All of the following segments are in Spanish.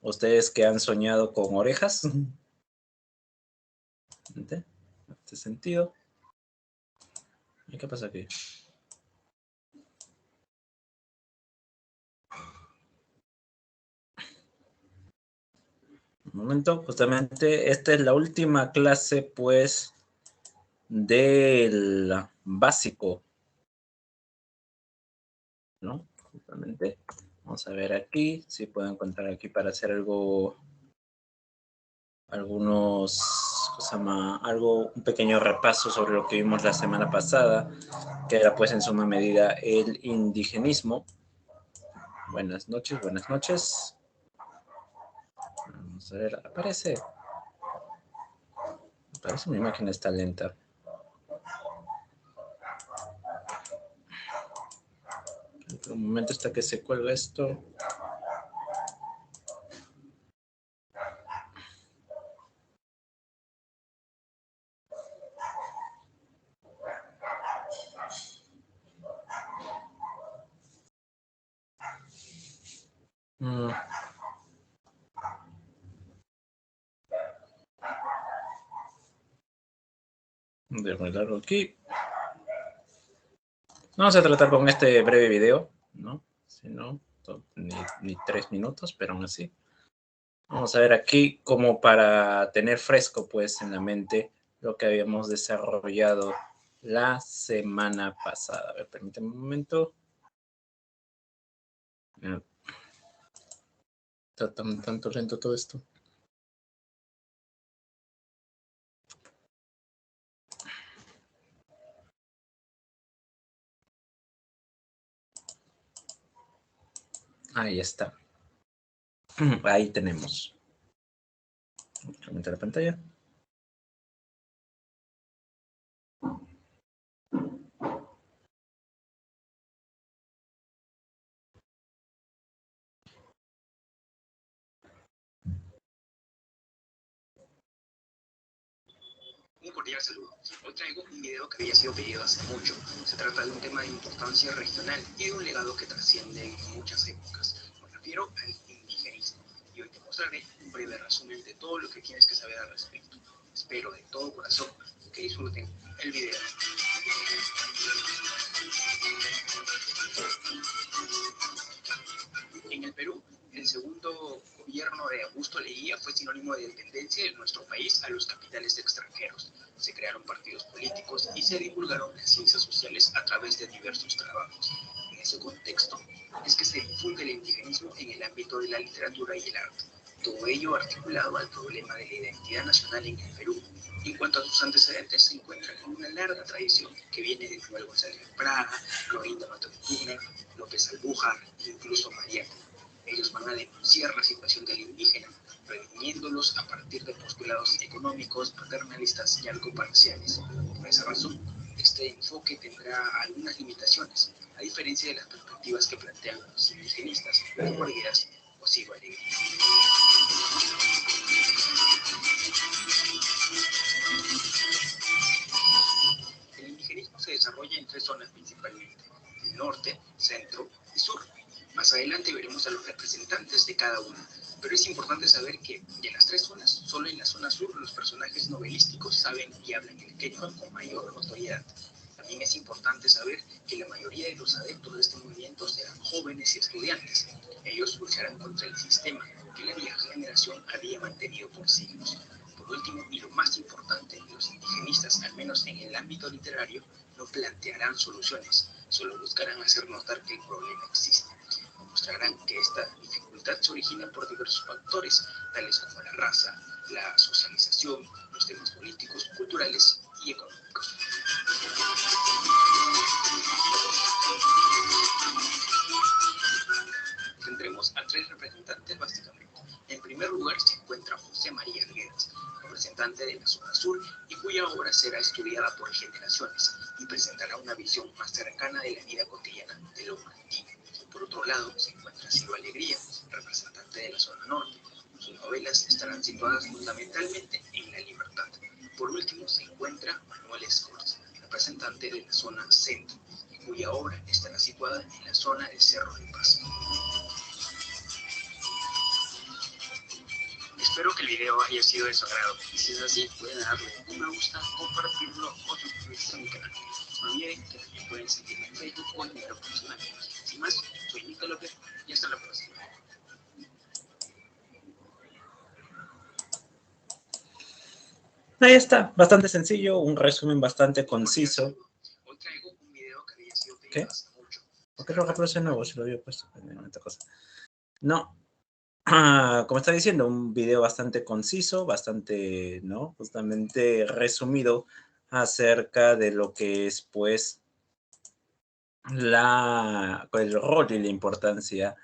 Ustedes que han soñado con orejas. En este sentido. ¿Y qué pasa aquí? Un momento, justamente esta es la última clase, pues, del básico, ¿no? Justamente, vamos a ver aquí, si puedo encontrar aquí para hacer algo, algunos, ¿cómo se llama? Algo, un pequeño repaso sobre lo que vimos la semana pasada, que era, pues, en suma medida el indigenismo. Buenas noches, buenas noches. Vamos a ver, aparece mi máquina está lenta. Por un momento hasta que se cuelga esto. De muy largo aquí. Vamos a tratar con este breve video, ¿no? Si no, ni 3 minutos, pero aún así. Vamos a ver aquí como para tener fresco, pues, en la mente lo que habíamos desarrollado la semana pasada. A ver, permíteme un momento. Está tanto lento todo esto. Ahí está. Ahí tenemos. Aumentar la pantalla. Un cordial saludo. Hoy traigo un video que había sido pedido hace mucho. Se trata de un tema de importancia regional y de un legado que trasciende en muchas épocas. Me refiero al indigenismo. Y hoy te mostraré un breve resumen de todo lo que tienes que saber al respecto. Espero de todo corazón que disfruten el video. En el Perú, el segundo gobierno de Augusto Leguía fue sinónimo de dependencia de nuestro país a los capitales extranjeros. Se crearon partidos políticos y se divulgaron las ciencias sociales a través de diversos trabajos. En ese contexto es que se difunde el indigenismo en el ámbito de la literatura y el arte. Todo ello articulado al problema de la identidad nacional en el Perú. En cuanto a sus antecedentes, se encuentran en una larga tradición que viene de Manuel González Prada, Clorinda Matontuna, López Albújar e incluso Mariano. Ellos van a denunciar la situación del indígena, redimiéndolos a partir de postulados económicos, paternalistas y algo parciales. Por esa razón, este enfoque tendrá algunas limitaciones, a diferencia de las perspectivas que plantean los indigenistas, como Arguedas o Sigo Alegría. El indigenismo se desarrolla en tres zonas principalmente: el norte, centro y sur. Más adelante veremos a los representantes de cada una, pero es importante saber que de las tres zonas, solo en la zona sur los personajes novelísticos saben y hablan el quechua con mayor notoriedad. También es importante saber que la mayoría de los adeptos de este movimiento serán jóvenes y estudiantes. Ellos lucharán contra el sistema que la vieja generación había mantenido por siglos. Por último, y lo más importante, los indigenistas, al menos en el ámbito literario, no plantearán soluciones, solo buscarán hacer notar que el problema existe. Mostrarán que esta dificultad se origina por diversos factores, tales como la raza, la socialización, los temas políticos, culturales y económicos. Tendremos a tres representantes básicamente. En primer lugar se encuentra José María Arguedas, representante de la zona sur y cuya obra será estudiada por generaciones y presentará una visión más cercana de la vida cotidiana de lo antiguo. Por otro lado se encuentra Sigo Alegría, representante de la zona norte. Sus novelas estarán situadas fundamentalmente en la libertad. Por último se encuentra Manuel Escorza, representante de la zona centro, cuya obra estará situada en la zona del Cerro de Paz. video haya sido de su agrado. Y si es así, pueden darle un me gusta, compartirlo o suscribirse a mi canal. No olviden que también pueden seguirme en Facebook o en mi blog personal. Sin más, soy Nico López y hasta la próxima. Ahí está, bastante sencillo, un resumen bastante conciso. Hoy traigo un video que había sido pedido ¿Qué? hace mucho. ¿Por qué lo reproduce de nuevo si lo había puesto? Otra cosa. No, como está diciendo, un video bastante conciso, bastante, ¿no? Justamente resumido acerca de lo que es, pues, el rol y la importancia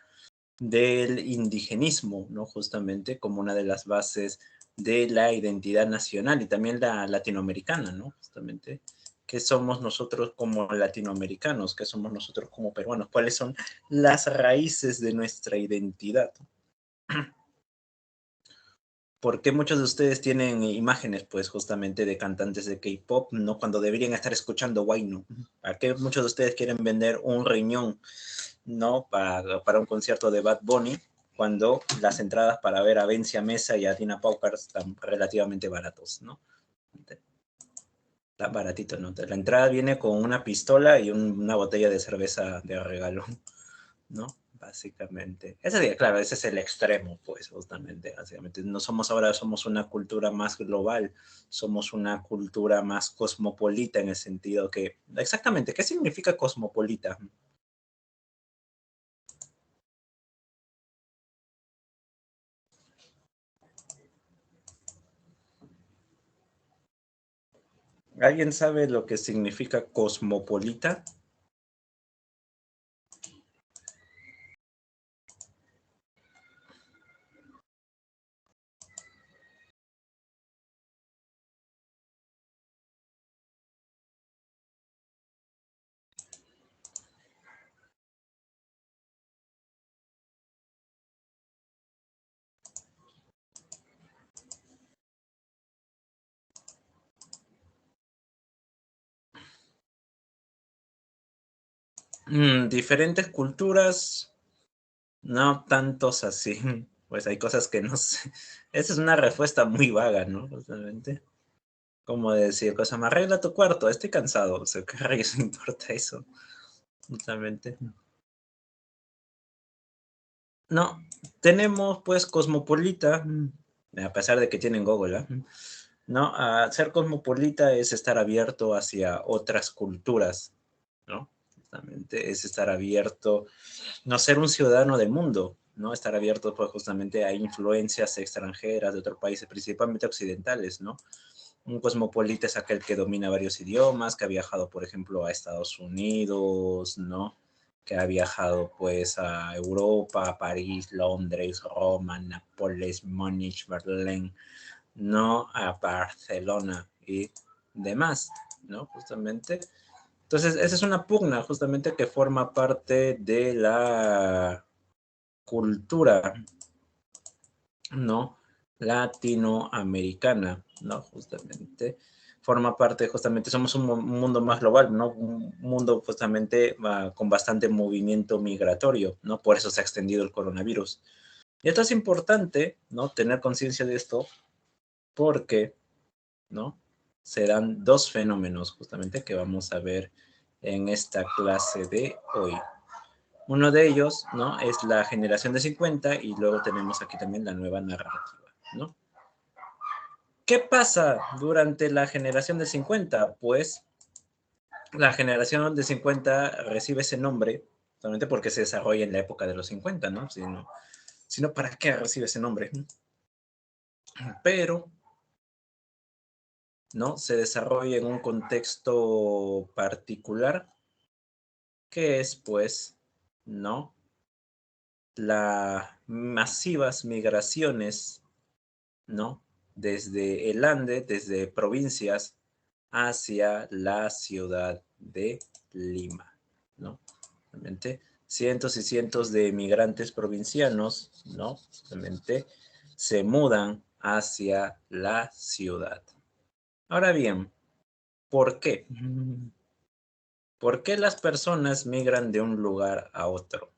del indigenismo, ¿no? Justamente como una de las bases de la identidad nacional y también la latinoamericana, ¿no? Justamente, ¿qué somos nosotros como latinoamericanos? ¿Qué somos nosotros como peruanos? ¿Cuáles son las raíces de nuestra identidad? ¿Por qué muchos de ustedes tienen imágenes, pues, justamente de cantantes de K-pop, ¿no? Cuando deberían estar escuchando Wayno. ¿Para qué muchos de ustedes quieren vender un riñón, ¿no? Para un concierto de Bad Bunny, cuando las entradas para ver a Vencia Mesa y a Tina Pauker están relativamente baratos, ¿no? Está baratito, ¿no? La entrada viene con una pistola y una botella de cerveza de regalo, ¿no? Básicamente. Claro, ese es el extremo, pues, justamente. Básicamente. No somos ahora, somos una cultura más global, somos una cultura más cosmopolita en el sentido que, exactamente, ¿qué significa cosmopolita? ¿Alguien sabe lo que significa cosmopolita? Diferentes culturas, no tantos así. Pues hay cosas que no sé. Esa es una respuesta muy vaga, ¿no? Justamente. Como decir, cosa más, arregla tu cuarto, estoy cansado. O sea, ¿qué rayos me importa eso? Justamente. No, tenemos pues cosmopolita, a pesar de que tienen Google, ¿eh? ¿No? Ser cosmopolita es estar abierto hacia otras culturas, ¿no? Justamente es estar abierto, no ser un ciudadano del mundo, ¿no? Estar abierto pues justamente a influencias extranjeras de otros países, principalmente occidentales, ¿no? Un cosmopolita es aquel que domina varios idiomas, que ha viajado, por ejemplo, a Estados Unidos, ¿no? Que ha viajado, pues, a Europa, a París, Londres, Roma, Nápoles, Múnich, Berlín, ¿no? A Barcelona y demás, ¿no? Justamente. Entonces, esa es una pugna, justamente, que forma parte de la cultura, ¿no? Latinoamericana, ¿no? Justamente forma parte, justamente, somos un mundo más global, ¿no? Un mundo justamente con bastante movimiento migratorio, ¿no? Por eso se ha extendido el coronavirus. Y esto es importante, ¿no? Tener conciencia de esto porque, ¿no? Se dan dos fenómenos justamente que vamos a ver en esta clase de hoy. Uno de ellos, ¿no? Es la generación de 50 y luego tenemos aquí también la nueva narrativa, ¿no? ¿Qué pasa durante la generación de 50? Pues la generación de 50 recibe ese nombre solamente porque se desarrolla en la época de los 50, ¿no? Si no, ¿para qué recibe ese nombre? Pero, ¿no? Se desarrolla en un contexto particular que es, pues, ¿no? Las masivas migraciones, ¿no? Desde el Ande, desde provincias hacia la ciudad de Lima, ¿no? Realmente cientos y cientos de migrantes provincianos, ¿no? Realmente se mudan hacia la ciudad. Ahora bien, ¿por qué? ¿Por qué las personas migran de un lugar a otro?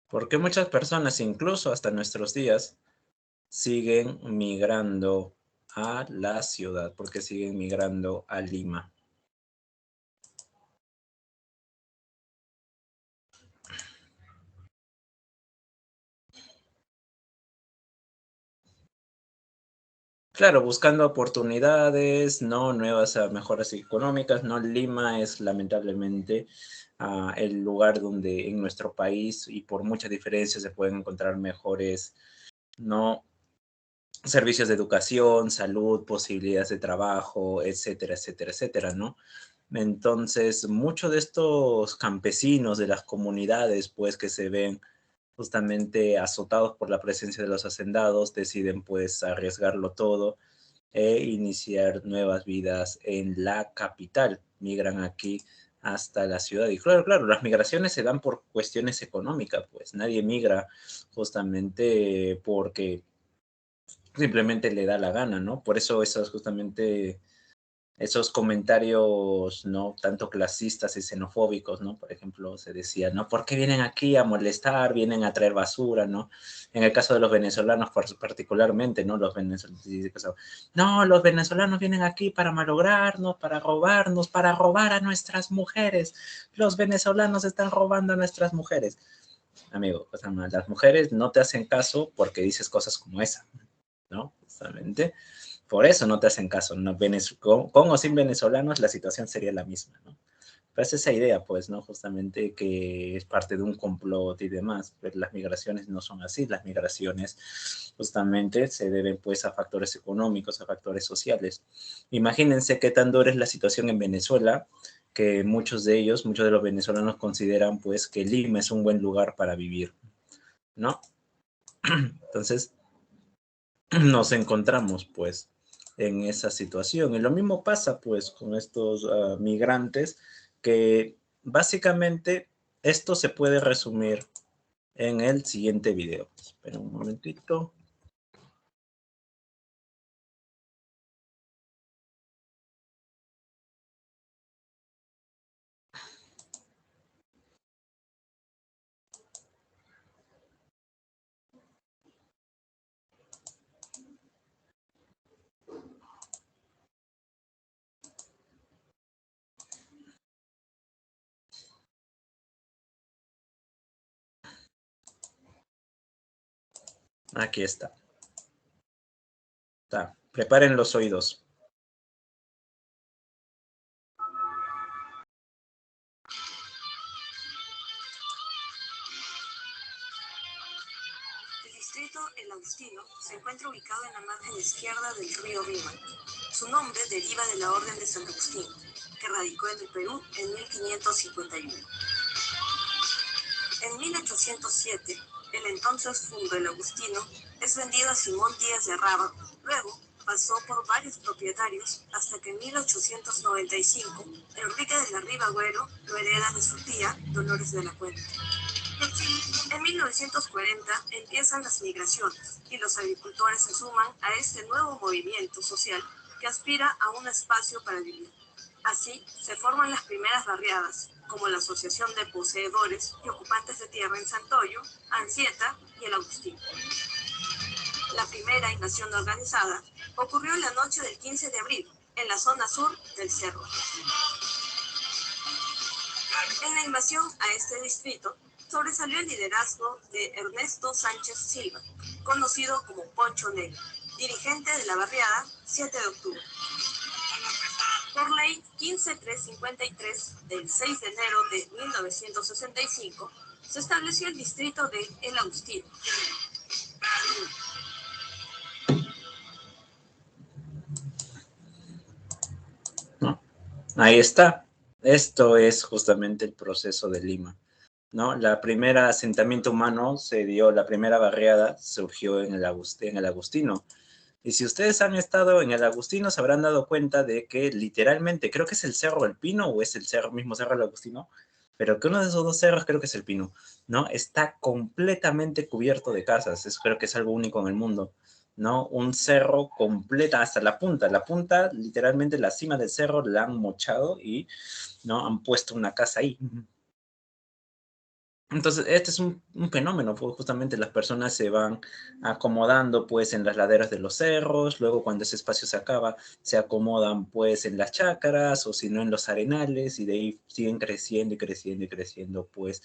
Porque muchas personas, incluso hasta nuestros días, siguen migrando a la ciudad, porque siguen migrando a Lima. Claro, buscando oportunidades, ¿no? Nuevas mejoras económicas, ¿no? Lima es lamentablemente el lugar donde en nuestro país y por muchas diferencias se pueden encontrar mejores, ¿no? Servicios de educación, salud, posibilidades de trabajo, etcétera, etcétera, etcétera, ¿no? Entonces, muchos de estos campesinos de las comunidades, pues, que se ven justamente azotados por la presencia de los hacendados, deciden, pues, arriesgarlo todo e iniciar nuevas vidas en la capital. Migran aquí hasta la ciudad. Y claro, claro, las migraciones se dan por cuestiones económicas, pues nadie migra justamente porque simplemente le da la gana, ¿no? Por eso esos justamente esos comentarios, ¿no? Tanto clasistas y xenofóbicos, ¿no? Por ejemplo, se decía, ¿no? ¿Por qué vienen aquí a molestar? Vienen a traer basura, ¿no? En el caso de los venezolanos particularmente, ¿no? Los venezolanos, no, los venezolanos vienen aquí para malograrnos, para robarnos, para robar a nuestras mujeres. Los venezolanos están robando a nuestras mujeres. Amigo, o sea, las mujeres no te hacen caso porque dices cosas como esa, ¿no? Justamente. Por eso no te hacen caso, ¿no? Con o sin venezolanos la situación sería la misma, ¿no? Pero es esa idea, pues, ¿no? Justamente que es parte de un complot y demás, pero las migraciones no son así, las migraciones justamente se deben, pues, a factores económicos, a factores sociales. Imagínense qué tan dura es la situación en Venezuela, que muchos de ellos, muchos de los venezolanos consideran, pues, que Lima es un buen lugar para vivir, ¿no? Entonces, nos encontramos pues en esa situación. Y lo mismo pasa pues con estos migrantes que básicamente esto se puede resumir en el siguiente video. Espera un momentito. Aquí está. Está. Preparen los oídos. El distrito El Agustino se encuentra ubicado en la margen izquierda del río Rímac. Su nombre deriva de la Orden de San Agustín, que radicó en el Perú en 1551. En 1807, el entonces fundo El Agustino es vendido a Simón Díaz de Arraba. Luego pasó por varios propietarios hasta que en 1895 Enrique de la Riva Agüero lo hereda de su tía Dolores de la Cuenta. En 1940 empiezan las migraciones y los agricultores se suman a este nuevo movimiento social que aspira a un espacio para vivir. Así se forman las primeras barriadas, como la Asociación de Poseedores y Ocupantes de Tierra en Santoyo, Anchieta y El Agustín. La primera invasión organizada ocurrió en la noche del 15 de abril, en la zona sur del Cerro. En la invasión a este distrito sobresalió el liderazgo de Ernesto Sánchez Silva, conocido como Poncho Negro, dirigente de la barriada 7 de octubre. Por ley 15353 del 6 de enero de 1965, se estableció el distrito de El Agustino. ¿No? Ahí está. Esto es justamente el proceso de Lima, ¿no? La primera asentamiento humano se dio, la primera barriada surgió en el Agustino. Y si ustedes han estado en el Agustino, se habrán dado cuenta de que literalmente, creo que es el Cerro del Pino o es el cerro, mismo Cerro del Agustino, pero que uno de esos dos cerros creo que es el Pino, ¿no? Está completamente cubierto de casas. Eso creo que es algo único en el mundo, ¿no? Un cerro completa hasta la punta, literalmente la cima del cerro la han mochado y, ¿no? Han puesto una casa ahí. Entonces, este es un fenómeno, pues justamente las personas se van acomodando pues en las laderas de los cerros, luego cuando ese espacio se acaba, se acomodan pues en las chácaras o si no en los arenales y de ahí siguen creciendo y creciendo y creciendo pues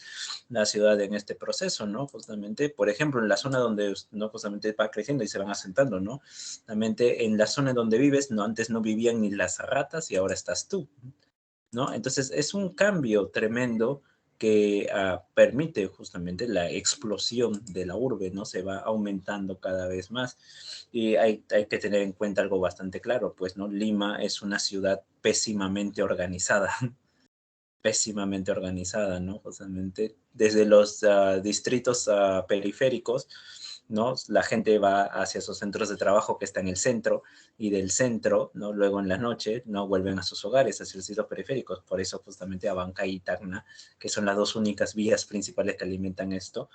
la ciudad en este proceso, ¿no? Justamente, por ejemplo, en la zona donde, ¿no? Justamente va creciendo y se van asentando, ¿no? Justamente en la zona donde vives, no, antes no vivían ni las ratas y ahora estás tú, ¿no? Entonces es un cambio tremendo que permite justamente la explosión de la urbe, ¿no? Se va aumentando cada vez más. Y hay que tener en cuenta algo bastante claro, pues, ¿no? Lima es una ciudad pésimamente organizada, pésimamente organizada, ¿no? Justamente desde los distritos periféricos, ¿no? La gente va hacia sus centros de trabajo que está en el centro y del centro, ¿no? Luego en la noche, ¿no? Vuelven a sus hogares, hacia los sitios periféricos. Por eso justamente Abanca y Tacna, que son las dos únicas vías principales que alimentan esto,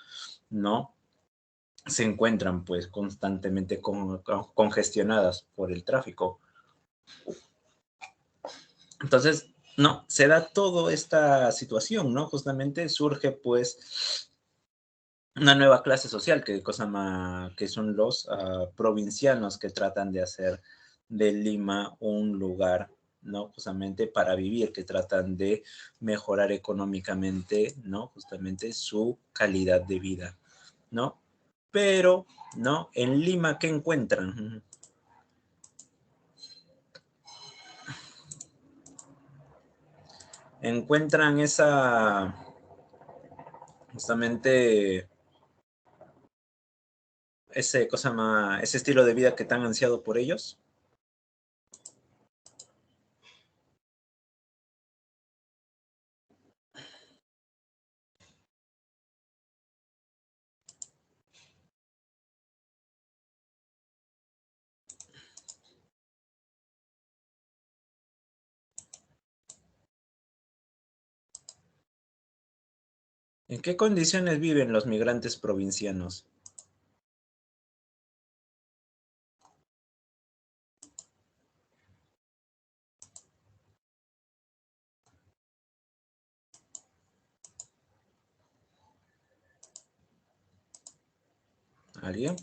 ¿no? Se encuentran pues constantemente congestionadas por el tráfico. Entonces, no, se da toda esta situación, ¿no? Justamente surge pues una nueva clase social que son los provincianos que tratan de hacer de Lima un lugar, ¿no? Justamente para vivir, que tratan de mejorar económicamente, ¿no? Justamente su calidad de vida, ¿no? Pero, ¿no? En Lima, ¿qué encuentran? Encuentran esa, justamente, ese estilo de vida que tan ansiado por ellos. ¿En qué condiciones viven los migrantes provincianos? ¿Alguien?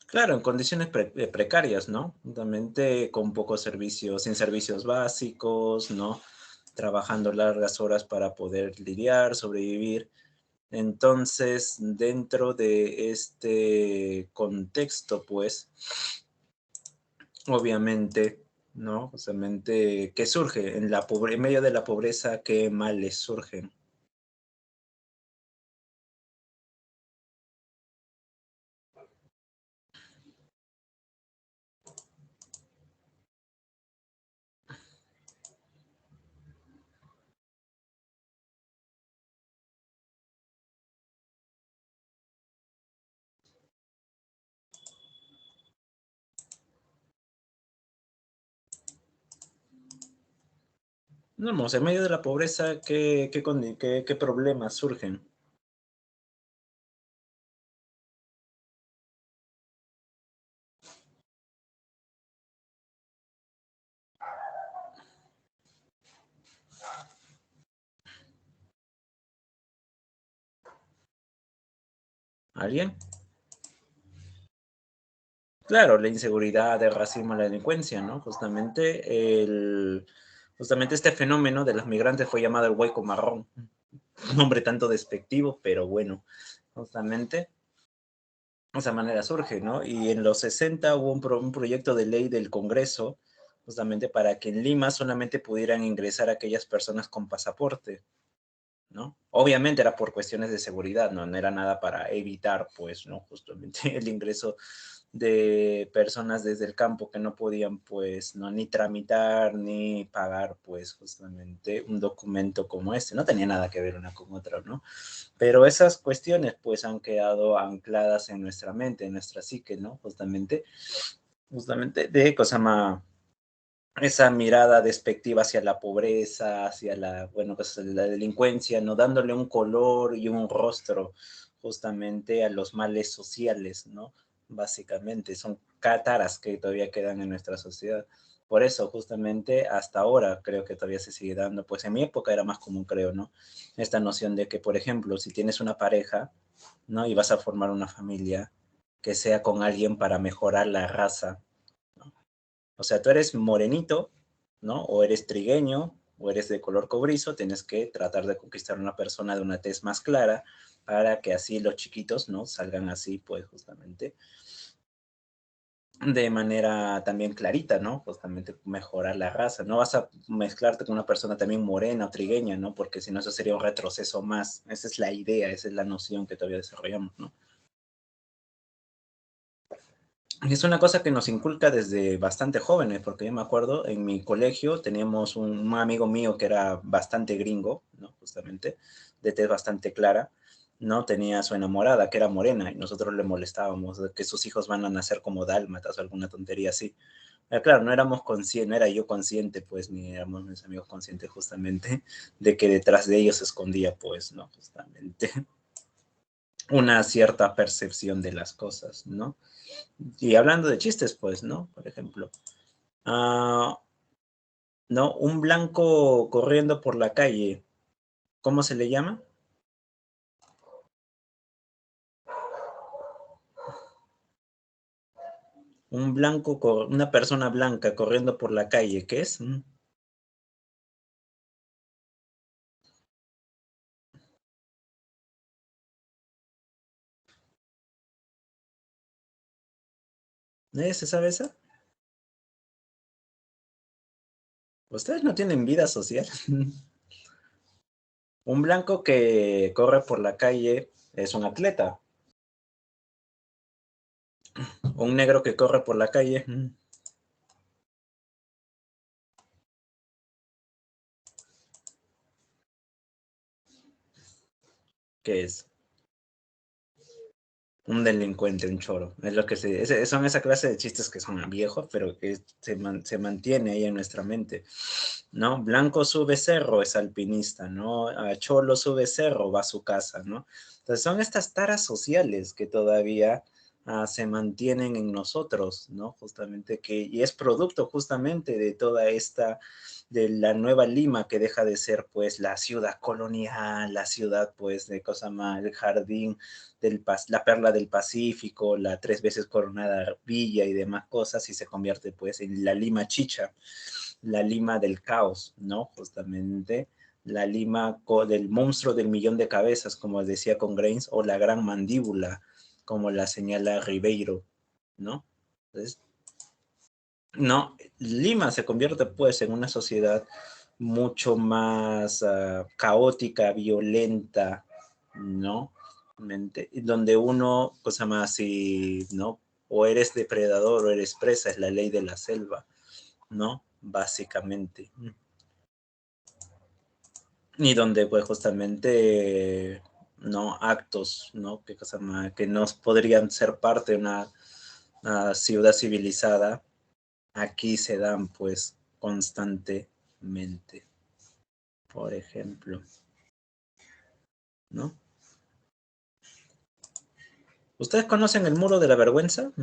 Claro, en condiciones precarias, ¿no? Justamente con pocos servicios, sin servicios básicos, ¿no? Trabajando largas horas para poder lidiar, sobrevivir. Entonces, dentro de este contexto, pues, obviamente, ¿no? Justamente, ¿qué surge? En medio de la pobreza, ¿qué males surgen? No, pues, en medio de la pobreza, ¿qué problemas surgen? ¿Alguien? Claro, la inseguridad, el racismo, la delincuencia, ¿no? Justamente este fenómeno de los migrantes fue llamado el hueco marrón. Un nombre tanto despectivo, pero bueno, justamente de esa manera surge, ¿no? Y en los 60 hubo un proyecto de ley del Congreso, justamente para que en Lima solamente pudieran ingresar aquellas personas con pasaporte, ¿no? Obviamente era por cuestiones de seguridad, ¿no? No era nada para evitar, pues, ¿no? Justamente el ingreso de personas desde el campo que no podían, pues, ¿no? Ni tramitar ni pagar, pues, justamente un documento como este. No tenía nada que ver una con otra, ¿no? Pero esas cuestiones, pues, han quedado ancladas en nuestra mente, en nuestra psique, ¿no? Justamente de cosa más esa mirada despectiva hacia la pobreza, hacia la, bueno, pues la delincuencia, ¿no? Dándole un color y un rostro justamente a los males sociales, ¿no? básicamente. Son taras que todavía quedan en nuestra sociedad. Por eso, justamente, hasta ahora creo que todavía se sigue dando. Pues en mi época era más común, creo, ¿no? Esta noción de que, por ejemplo, si tienes una pareja, ¿no? Y vas a formar una familia, que sea con alguien para mejorar la raza, ¿no? O sea, tú eres morenito, ¿no? O eres trigueño, o eres de color cobrizo, tienes que tratar de conquistar a una persona de una tez más clara para que así los chiquitos, ¿no? Salgan así, pues, justamente, de manera también clarita, ¿no? Justamente mejorar la raza. No vas a mezclarte con una persona también morena o trigueña, ¿no? Porque si no, eso sería un retroceso más. Esa es la idea, esa es la noción que todavía desarrollamos, ¿no? Y es una cosa que nos inculca desde bastante jóvenes, porque yo me acuerdo, en mi colegio teníamos un amigo mío que era bastante gringo, ¿no? Justamente, de tez bastante clara, ¿no? Tenía su enamorada, que era morena, y nosotros le molestábamos de que sus hijos van a nacer como dálmatas o alguna tontería así. Claro, no éramos conscientes, no era yo consciente, pues, ni éramos mis amigos conscientes justamente, de que detrás de ellos se escondía, pues, ¿no? Justamente, una cierta percepción de las cosas, ¿no? Y hablando de chistes, pues, ¿no? Por ejemplo, ah, ¿no? Un blanco corriendo por la calle, ¿cómo se le llama? Un blanco, una persona blanca corriendo por la calle, ¿qué es? ¿Nadie se sabe esa? Ustedes no tienen vida social. Un blanco que corre por la calle es un atleta. Un negro que corre por la calle, ¿qué es? Un delincuente, un choro. Es lo que son esa clase de chistes que son viejos, pero que se mantiene ahí en nuestra mente, ¿no? Blanco sube cerro, es alpinista, ¿no? Cholo sube cerro, va a su casa, ¿no? Entonces son estas taras sociales que todavía se mantienen en nosotros, ¿no? Justamente y es producto justamente de toda esta, de la nueva Lima que deja de ser pues la ciudad colonial, la ciudad pues de cosa más, el jardín la perla del Pacífico, la 3 veces coronada Villa y demás cosas, y se convierte pues en la Lima Chicha, la Lima del caos, ¿no? Justamente la Lima del monstruo del millón de cabezas, como decía con Grains, o la gran mandíbula, como la señala Ribeiro, ¿no? Entonces, no, Lima se convierte pues en una sociedad mucho más caótica, violenta, ¿no? Donde uno, cosa más así, ¿no? O eres depredador o eres presa, es la ley de la selva, ¿no? Básicamente. Y donde pues justamente, ¿no? Actos, ¿no? ¿Qué cosa más? Que no podrían ser parte de una ciudad civilizada, aquí se dan pues constantemente, por ejemplo, ¿no? ¿Ustedes conocen el muro de la vergüenza?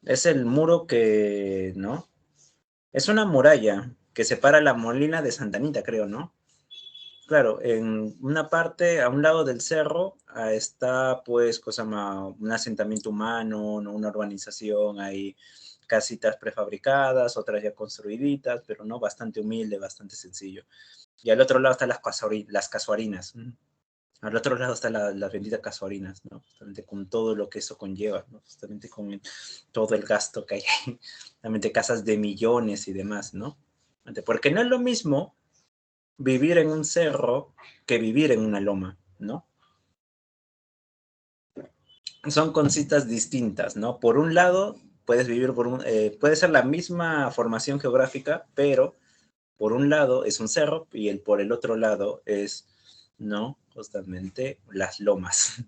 Es el muro que, ¿no? Es una muralla que separa la Molina de Santa Anita, creo, ¿no? Claro, en una parte, a un lado del cerro, está pues un asentamiento humano, ¿no? Una urbanización, hay casitas prefabricadas, otras ya construiditas, pero no, bastante humilde, bastante sencillo. Y al otro lado están las casuarinas. Al otro lado están las benditas casuarinas, ¿no? Justamente con todo lo que eso conlleva, ¿no? Justamente con todo el gasto que hay ahí. Justamente casas de millones y demás, ¿no? Porque no es lo mismo vivir en un cerro que vivir en una loma, ¿no? Son cositas distintas, ¿no? Por un lado, puedes vivir puede ser la misma formación geográfica, pero por un lado es un cerro y por el otro lado es, ¿no? Justamente las lomas.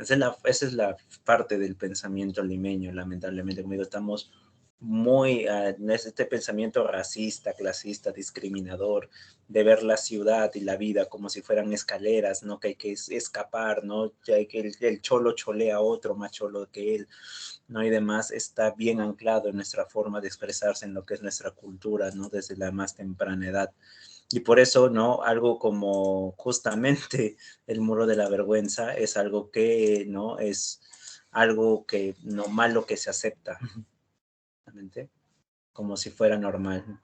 Esa es la parte del pensamiento limeño, lamentablemente, como digo, estamos muy en este pensamiento racista, clasista, discriminador, de ver la ciudad y la vida como si fueran escaleras, ¿no? Que hay que escapar, ¿no? Que hay que el cholo cholea a otro más cholo que él, ¿no? Y demás, está bien anclado en nuestra forma de expresarse en lo que es nuestra cultura, ¿no? Desde la más temprana edad. Y por eso, ¿no? Algo como justamente el muro de la vergüenza es algo que, ¿no? Es algo que, no malo que se acepta, como si fuera normal.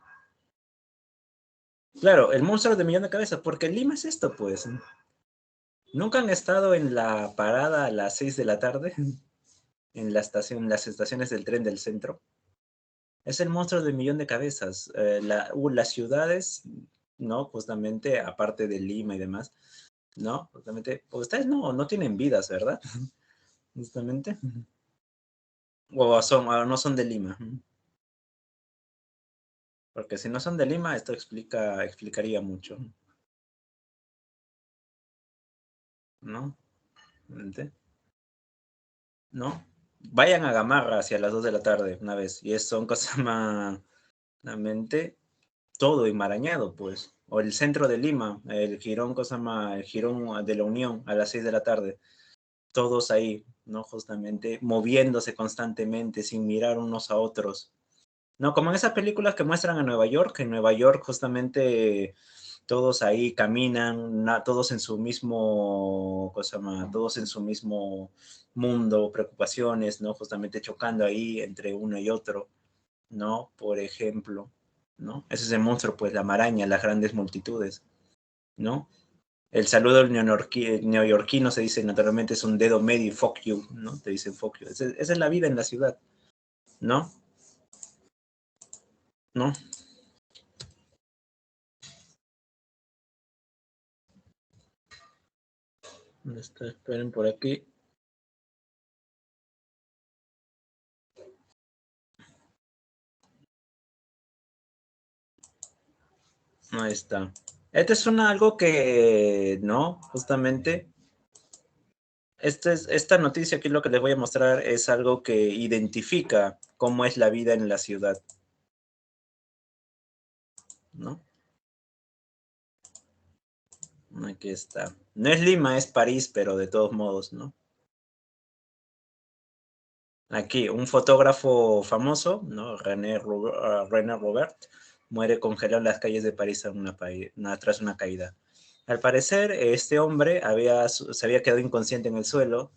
Claro, el monstruo de millón de cabezas, porque Lima es esto, pues. ¿Nunca han estado en la parada a las 6 de la tarde? En la estación, en las estaciones del tren del centro. Es el monstruo de millón de cabezas. Las ciudades, ¿no? Justamente, aparte de Lima y demás, ¿no? Justamente, pues ustedes no tienen vidas, ¿verdad? Justamente. O no son de Lima. Porque si no son de Lima, esto explicaría mucho, ¿no? Justamente, ¿no? Vayan a Gamarra hacia las 2 de la tarde una vez, y son cosas más, la mente, todo enmarañado, pues. O el centro de Lima, el Girón, cosa más, el Girón de la Unión a las 6 de la tarde. Todos ahí, ¿no? Justamente moviéndose constantemente sin mirar unos a otros. No, como en esas películas que muestran a Nueva York, en Nueva York justamente todos ahí caminan, todos en su mismo, cosa más, todos en su mismo mundo, preocupaciones, ¿no? Justamente chocando ahí entre uno y otro, ¿no? Por ejemplo, ¿no? Ese es el monstruo, pues la maraña, las grandes multitudes, ¿no? El saludo neoyorquino se dice naturalmente es un dedo medio y fuck you, ¿no? Te dicen fuck you. Esa es la vida en la ciudad, ¿no? ¿No? Esperen por aquí. Ahí está. Este es algo que, ¿no? Justamente, esta noticia aquí lo que les voy a mostrar es algo que identifica cómo es la vida en la ciudad, ¿no? Aquí está. No es Lima, es París, pero de todos modos, ¿no? Aquí, un fotógrafo famoso, ¿no? René Robert, muere congelado en las calles de París tras una caída. Al parecer, este hombre se había quedado inconsciente en el suelo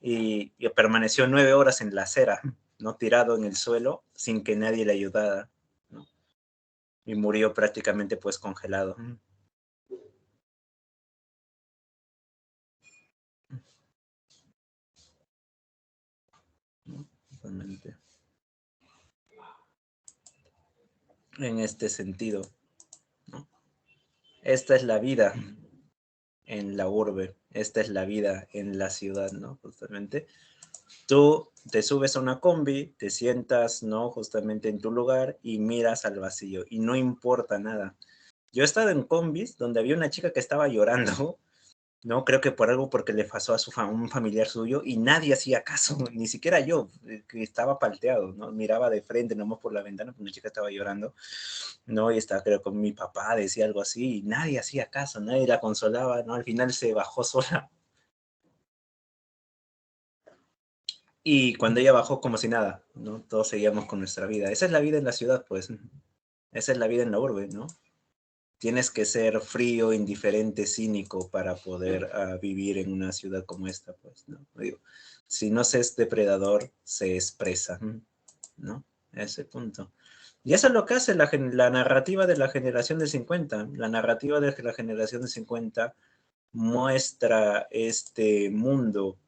y permaneció 9 horas en la acera, ¿no? Tirado en el suelo sin que nadie le ayudara, ¿no? Y murió prácticamente pues congelado. ¿No? Totalmente. En este sentido, ¿no? Esta es la vida en la urbe, esta es la vida en la ciudad, ¿no? Justamente. Tú te subes a una combi, te sientas, ¿no? Justamente en tu lugar y miras al vacío y no importa nada. Yo he estado en combis donde había una chica que estaba llorando, ¿no? Creo que por algo porque le pasó a un familiar suyo y nadie hacía caso, ni siquiera yo, que estaba palteado, ¿no? Miraba de frente nomás por la ventana, una chica estaba llorando, ¿no? Y estaba creo con mi papá, decía algo así, y nadie hacía caso, nadie la consolaba, ¿no? Al final se bajó sola. Y cuando ella bajó, como si nada, ¿no? Todos seguíamos con nuestra vida. Esa es la vida en la ciudad, pues. Esa es la vida en la urbe, ¿no? Tienes que ser frío, indiferente, cínico para poder vivir en una ciudad como esta, pues, ¿no? Digo, si no se es depredador, se expresa, ¿no? Ese punto. Y eso es lo que hace la narrativa de la generación de 50. La narrativa de la generación de 50 muestra este mundo,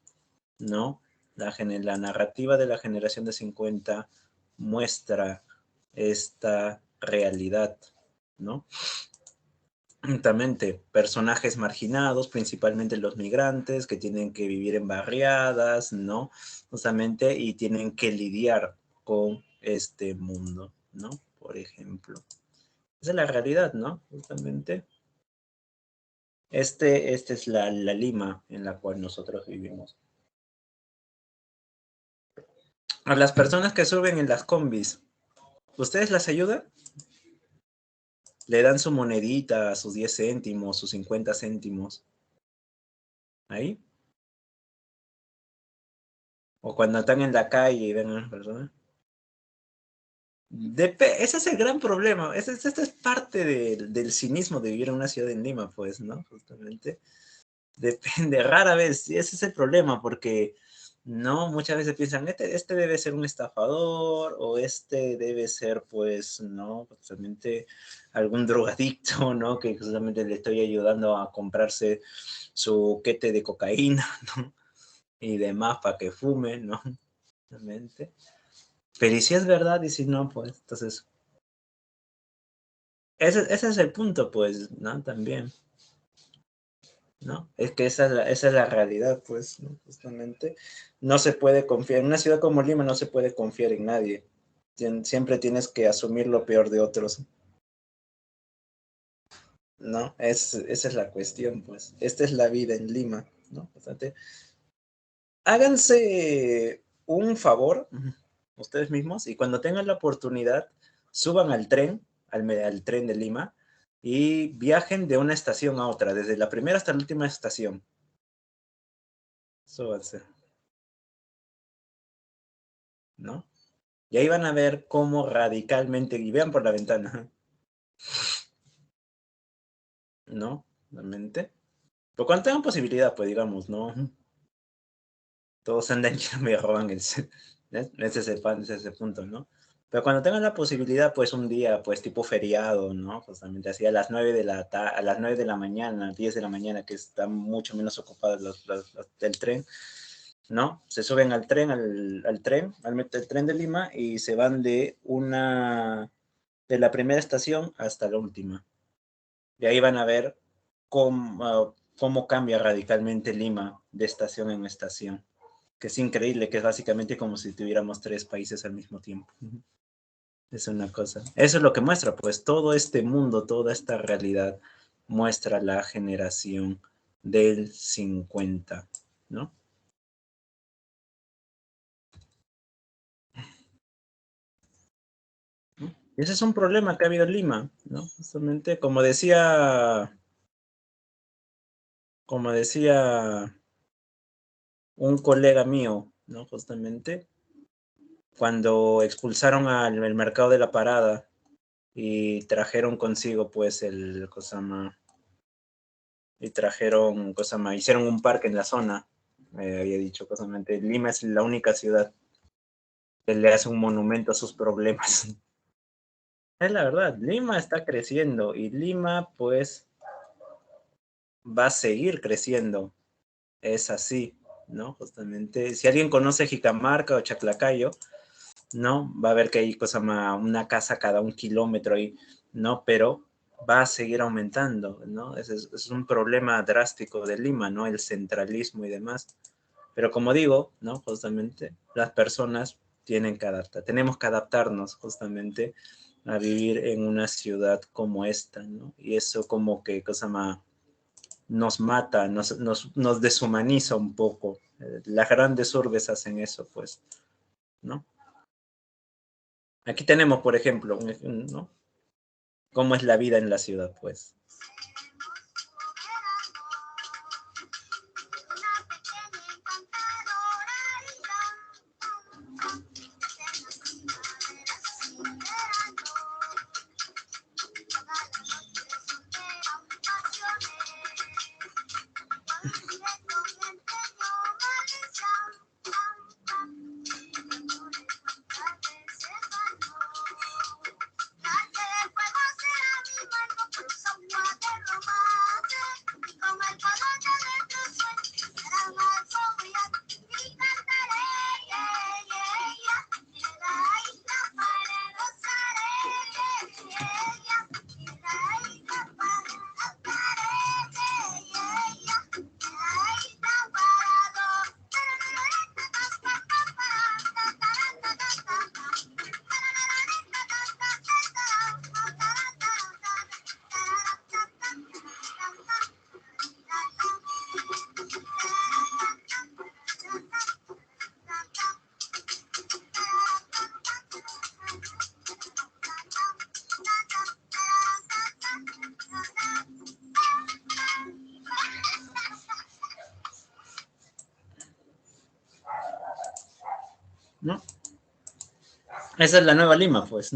¿no? La narrativa de la generación de 50 muestra esta realidad, ¿no? Justamente, personajes marginados, principalmente los migrantes, que tienen que vivir en barriadas, ¿no? Justamente, y tienen que lidiar con este mundo, ¿no? Por ejemplo. Esa es la realidad, ¿no? Justamente. Esta es la Lima en la cual nosotros vivimos. A las personas que suben en las combis, ¿ustedes las ayudan? Le dan su monedita, sus 10 céntimos, sus 50 céntimos. Ahí. O cuando están en la calle y ven a las personas. Ese es el gran problema. Esta es parte del cinismo de vivir en una ciudad en Lima, pues, ¿no? Justamente. Depende, rara vez. Y ese es el problema, porque no, muchas veces piensan, este debe ser un estafador, o este debe ser, pues, ¿no? Justamente algún drogadicto, ¿no? Que justamente le estoy ayudando a comprarse su quete de cocaína, ¿no? Y demás para que fume, ¿no? Justamente. Pero y si es verdad, y si no, pues, entonces, ese es el punto, pues, ¿no? También, ¿no? Es que esa es la realidad, pues, ¿no? Justamente. No se puede confiar, en una ciudad como Lima no se puede confiar en nadie. Siempre tienes que asumir lo peor de otros, ¿no? Esa es la cuestión, pues. Esta es la vida en Lima, ¿no? Bastante. Háganse un favor, ustedes mismos, y cuando tengan la oportunidad, suban al tren, al tren de Lima, y viajen de una estación a otra, desde la primera hasta la última estación. Súbanse, ¿no? Y ahí van a ver cómo radicalmente, y vean por la ventana, ¿no? La mente. Pero cuando tengan posibilidad, pues digamos, ¿no? Todos andan y me roban ese es ese punto, ¿no? Pero cuando tengan la posibilidad, pues un día, pues tipo feriado, ¿no? Justamente así a las 9 a las 9 de la mañana, 10 de la mañana, que están mucho menos ocupados del tren, ¿no? Se suben al tren, al tren de Lima y se van de la primera estación hasta la última. De ahí van a ver cómo cambia radicalmente Lima de estación en estación, que es increíble, que es básicamente como si tuviéramos tres países al mismo tiempo. Es una cosa. Eso es lo que muestra, pues todo este mundo, toda esta realidad muestra la generación del 50, ¿no? Y ese es un problema que ha habido en Lima, ¿no? Justamente, como decía un colega mío, ¿no? Justamente, cuando expulsaron al mercado de la Parada y trajeron consigo, pues, y trajeron, hicieron un parque en la zona, había dicho, Lima es la única ciudad que le hace un monumento a sus problemas. Es la verdad, Lima está creciendo y Lima, pues, va a seguir creciendo. Es así, ¿no? Justamente, si alguien conoce Jicamarca o Chaclacayo, ¿no? Va a ver que hay una casa cada 1 kilómetro ahí, ¿no? Pero va a seguir aumentando, ¿no? Es un problema drástico de Lima, ¿no? El centralismo y demás. Pero como digo, ¿no? Justamente las personas tenemos que adaptarnos justamente a vivir en una ciudad como esta, ¿no? Y eso como que nos mata, nos deshumaniza un poco. Las grandes urbes hacen eso, pues, ¿no? Aquí tenemos, por ejemplo, ¿no? Cómo es la vida en la ciudad, pues. ¿no? Esa es la nueva Lima, pues.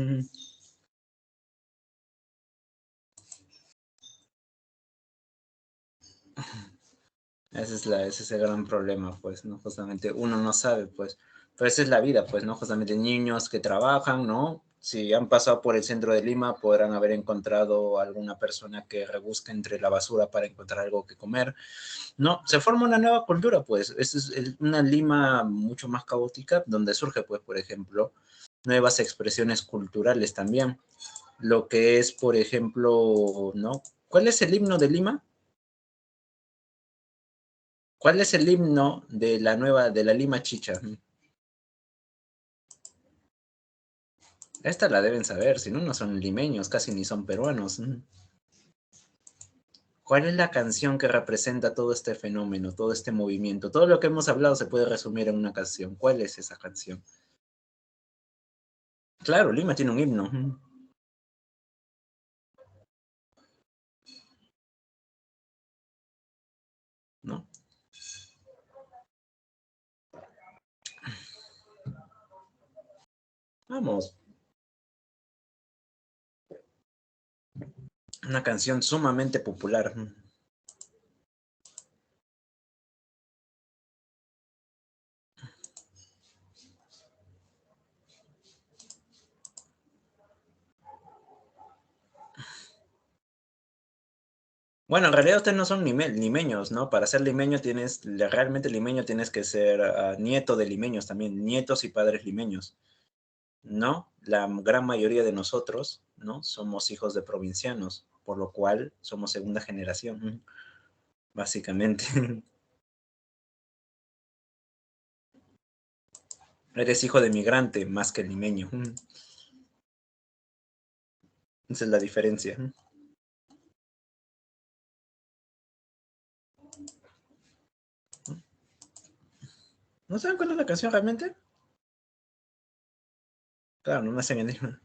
Ese es el gran problema, pues, ¿no? Justamente uno no sabe, pues, pero esa es la vida, pues, ¿no? Justamente niños que trabajan, ¿no? Si han pasado por el centro de Lima, podrán haber encontrado alguna persona que rebusca entre la basura para encontrar algo que comer, ¿no? Se forma una nueva cultura, pues, una Lima mucho más caótica, donde surge, pues, por ejemplo, nuevas expresiones culturales también, lo que es, por ejemplo, ¿no? ¿Cuál es el himno de Lima? ¿Cuál es el himno de de la Lima Chicha? Esta la deben saber, si no, no son limeños, casi ni son peruanos. ¿Cuál es la canción que representa todo este fenómeno, todo este movimiento? Todo lo que hemos hablado se puede resumir en una canción. ¿Cuál es esa canción? Claro, Lima tiene un himno, ¿no? Vamos, una canción sumamente popular. Bueno, en realidad ustedes no son limeños, ¿no? Para ser limeño realmente limeño tienes que ser nieto de limeños también, nietos y padres limeños, ¿no? La gran mayoría de nosotros, ¿no? Somos hijos de provincianos, por lo cual somos segunda generación, básicamente. Eres hijo de migrante más que limeño. Esa es la diferencia. ¿No saben cuál es la canción realmente? Claro, no nacen en Lima.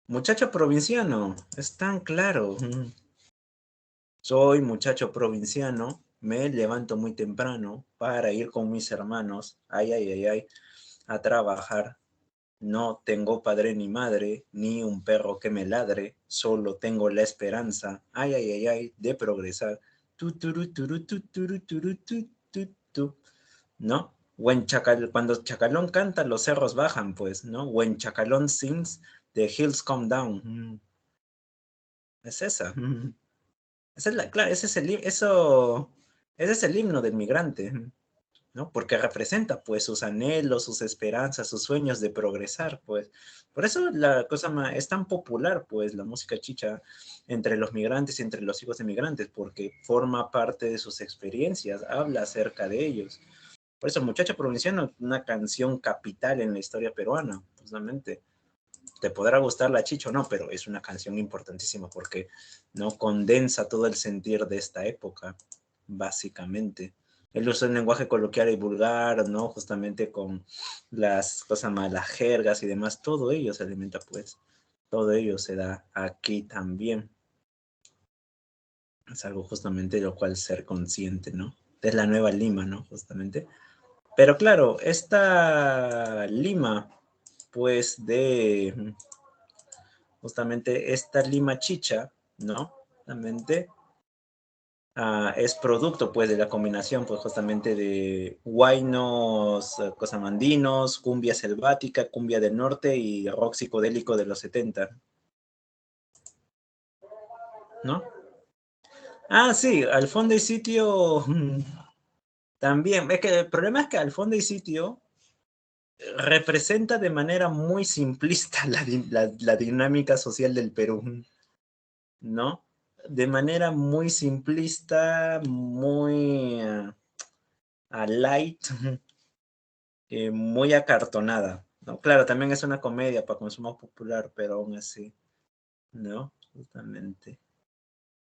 Muchacho provinciano, es tan claro. Soy muchacho provinciano, me levanto muy temprano para ir con mis hermanos, a trabajar. No tengo padre ni madre, ni un perro que me ladre, solo tengo la esperanza, de progresar. Tu. ¿No? Cuando Chacalón canta, los cerros bajan, pues, ¿no? When Chacalón sings, the hills come down. Es esa. Esa es claro, ese es el himno del migrante, ¿no? Porque representa, pues, sus anhelos, sus esperanzas, sus sueños de progresar, pues. Por eso es tan popular, pues, la música chicha entre los migrantes y entre los hijos de migrantes, porque forma parte de sus experiencias, habla acerca de ellos. Por eso, Muchacho Provinciano, una canción capital en la historia peruana, justamente. Te podrá gustar la chicha o no, pero es una canción importantísima porque no condensa todo el sentir de esta época, básicamente. Él usa un lenguaje coloquial y vulgar, ¿no? Justamente con las cosas más, las jergas y demás, todo ello se alimenta, pues. Todo ello se da aquí también. Es algo justamente de lo cual ser consciente, ¿no? Es la nueva Lima, ¿no? Justamente. Pero claro, esta Lima, pues justamente esta lima chicha, ¿no? Justamente es producto, pues, de la combinación, pues, justamente de huaynos, cosamandinos, cumbia selvática, cumbia del norte y rock psicodélico de los 70, ¿no? Ah, sí, al fondo y sitio también. Es que el problema es que al fondo y sitio representa de manera muy simplista la dinámica social del Perú, ¿no? De manera muy simplista, muy light, muy acartonada, ¿no? Claro, también es una comedia para consumo popular, pero aún así, ¿no? Justamente.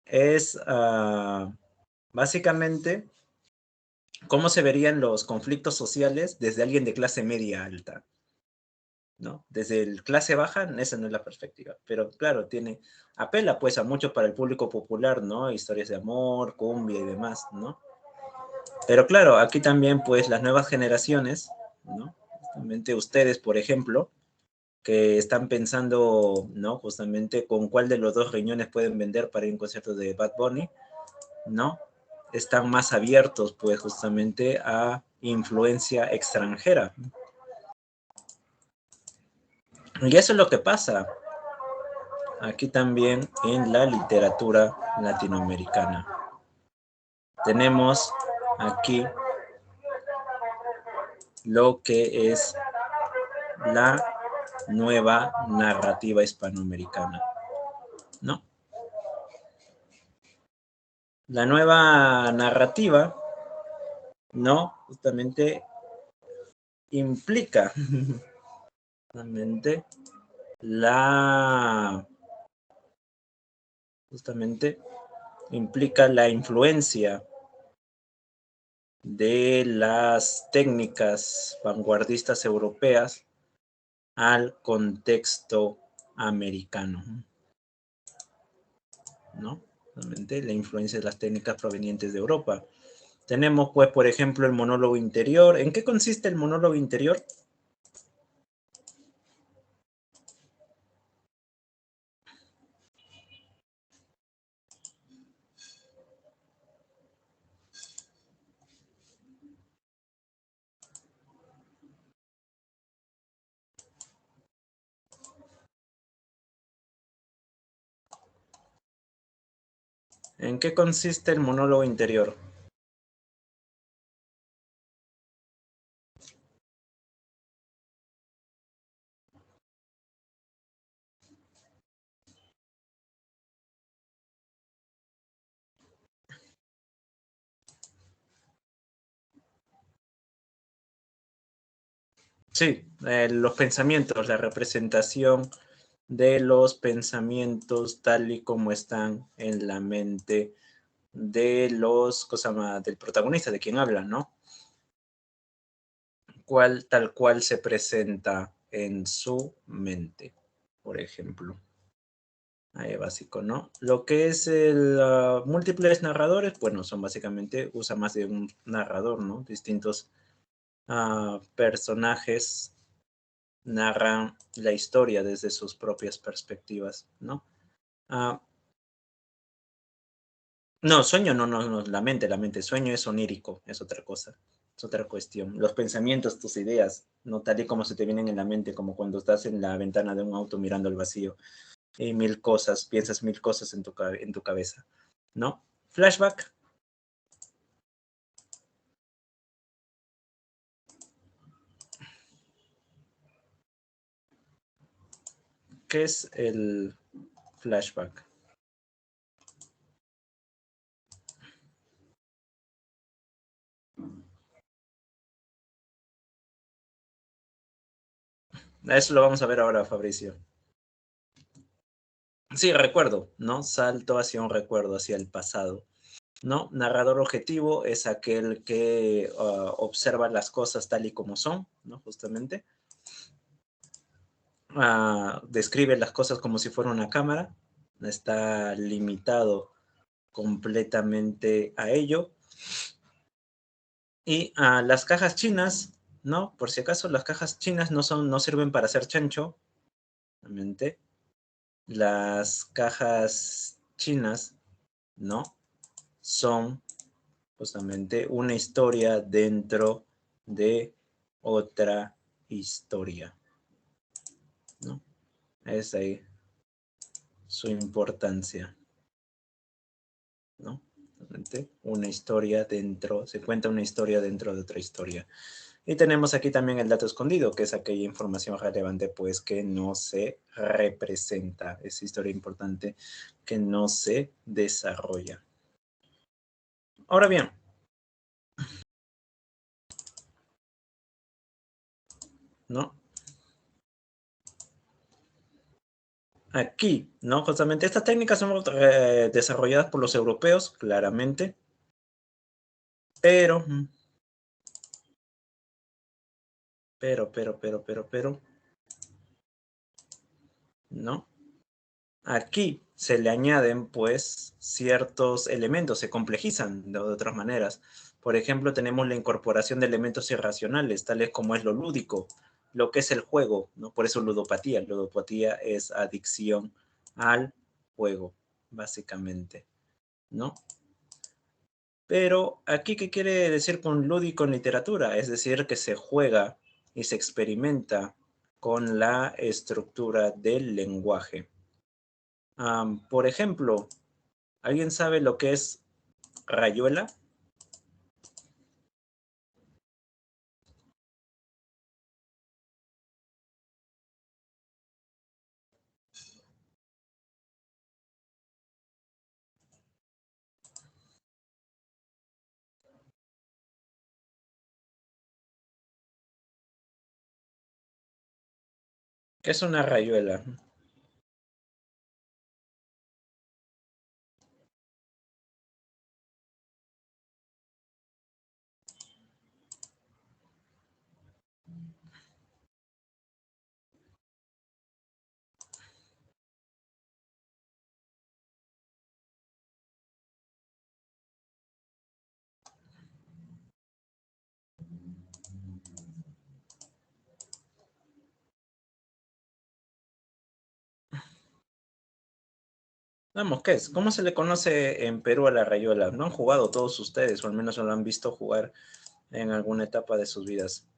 Es básicamente cómo se verían los conflictos sociales desde alguien de clase media alta, ¿no? Desde el clase baja, esa no es la perspectiva, pero claro, apela pues a mucho para el público popular, ¿no? Historias de amor, cumbia y demás, ¿no? Pero claro, aquí también pues las nuevas generaciones, ¿no? Justamente ustedes, por ejemplo, que están pensando, ¿no? Justamente con cuál de los dos riñones pueden vender para ir a un concierto de Bad Bunny, ¿no? Están más abiertos, pues, justamente a influencia extranjera. Y eso es lo que pasa aquí también en la literatura latinoamericana. Tenemos aquí lo que es la nueva narrativa hispanoamericana, ¿no? La nueva narrativa, ¿no? Justamente implica justamente la influencia de las técnicas vanguardistas europeas al contexto americano, ¿no? Realmente la influencia de las técnicas provenientes de Europa. Tenemos, pues, por ejemplo, el monólogo interior. ¿En qué consiste el monólogo interior? ¿En qué consiste el monólogo interior? Sí, los pensamientos, la representación de los pensamientos tal y como están en la mente de del protagonista, de quien habla, ¿no? Tal cual se presenta en su mente, por ejemplo. Ahí básico, ¿no? Lo que es el múltiples narradores, bueno, son básicamente, usa más de un narrador, ¿no? Distintos personajes narran la historia desde sus propias perspectivas, ¿no? No, sueño no, la mente, sueño es onírico, es otra cosa, es otra cuestión. Los pensamientos, tus ideas, no tal y como se te vienen en la mente, como cuando estás en la ventana de un auto mirando el vacío y mil cosas, piensas mil cosas en tu cabeza, ¿no? Flashback. ¿Qué es el flashback? Eso lo vamos a ver ahora, Fabricio. Sí, recuerdo, ¿no? Salto hacia un recuerdo, hacia el pasado, ¿no? Narrador objetivo es aquel que observa las cosas tal y como son, ¿no? Justamente. Describe las cosas como si fuera una cámara, está limitado completamente a ello. Y las cajas chinas, ¿no? Por si acaso, las cajas chinas no sirven para hacer chancho, realmente. Las cajas chinas, ¿no? Son justamente una historia dentro de otra historia, ¿no? Es ahí su importancia, ¿no? Realmente se cuenta una historia dentro de otra historia. Y tenemos aquí también el dato escondido, que es aquella información relevante, pues, que no se representa. Es historia importante que no se desarrolla. Ahora bien, ¿no? Aquí, ¿no? Justamente estas técnicas son desarrolladas por los europeos, claramente, pero, ¿no? Aquí se le añaden, pues, ciertos elementos, se complejizan de otras maneras. Por ejemplo, tenemos la incorporación de elementos irracionales, tales como es lo lúdico, lo que es el juego, ¿no? Por eso ludopatía. Ludopatía es adicción al juego, básicamente, ¿no? Pero aquí, ¿qué quiere decir con lúdico en literatura? Es decir, que se juega y se experimenta con la estructura del lenguaje. Por ejemplo, ¿alguien sabe lo que es rayuela? ¿Qué es una rayuela? Vamos, ¿qué es? ¿Cómo se le conoce en Perú a la rayuela? ¿No han jugado todos ustedes, o al menos lo han visto jugar en alguna etapa de sus vidas?